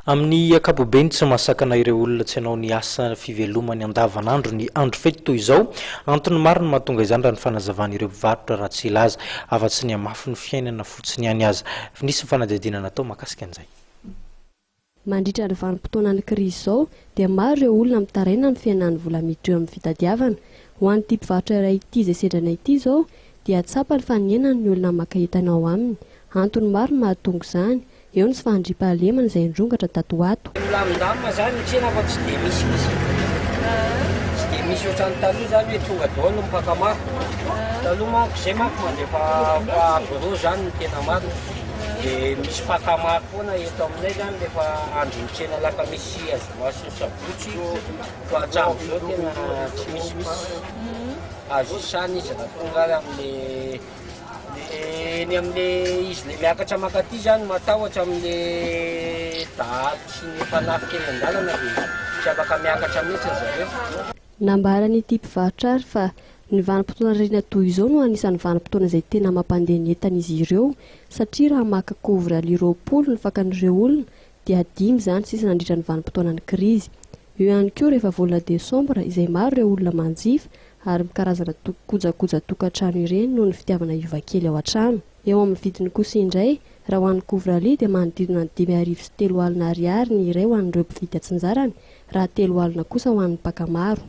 Amin'ny ankapobeny tsy masakana ireo olona tsy hanao ny asa fivelomany andavanandro ny andro fety toy izao. Antony maro no mahatonga izany raha ny fanazavan'ireo mpivarotra raha tsy ilaza afa-tsy ny hamafy ny fiainana fotsiny ihany aza. Nisy fanadihadiana natao mahakasika an'izay. Mandritra ny vanim-potoana ny krizy izao dia maro ireo olona mitaraina ny fiainan'ny vola miditra eo amin'ny fitadiavana. Ho an'ny ity mpivarotra iray ity izay sedrana ity izao dia tsapa ny fanienana ny olona maka entana ao aminy. Antony maro no mahatonga izany. Eo ny sy fandriam-pahalemana izay indrongatra tato ato. Milamindamina zany ny tsena fa tsy dia misy. Tsy dia misy ohatrany taloha zany hoe tonga daholo no mipaka maro. Taloha manko izay manko mandefa agro zany ny tena maro. Dia misy paka maro foana eto aminay zany rehefa andro ny tsena alakamisy azomaso ny sabotsy fa hatramin'izao tena tsy misy. Azo isany izy raha tonga amin'ilay eny amin'ilay izy le miakatra makaty zany matahotra amin'ilay dahalo sy ny mpanafy kely an-dalana dia tsy afaka miakatra mihitsy zareo. Nambarany ity mpivarotra ary fa ny vanim-potoana riana toy izao no anisan'ny vanim-potoana izay tena mampandeha ny entana izy ireo satria raha maka kovraly 20 ny fakan'ireo olona dia 5 izany sisa nandritra ny vanim-potoana ny krizy. Eo ihany koa rehefa volana desambra izay maro ireo olona manjifa ary karazana kojakoja tokantrano ireny noho ny fitiavana hiova-kely ao an-trano. Eo amin'ny vidiny kosa indray raha ho an'ny kovraly dia manodidina ny 5,3 alina ariary ny iray ho an'ireo mpividy atsinjarany raha 3 alina kosa ho an'ny mpaka maro.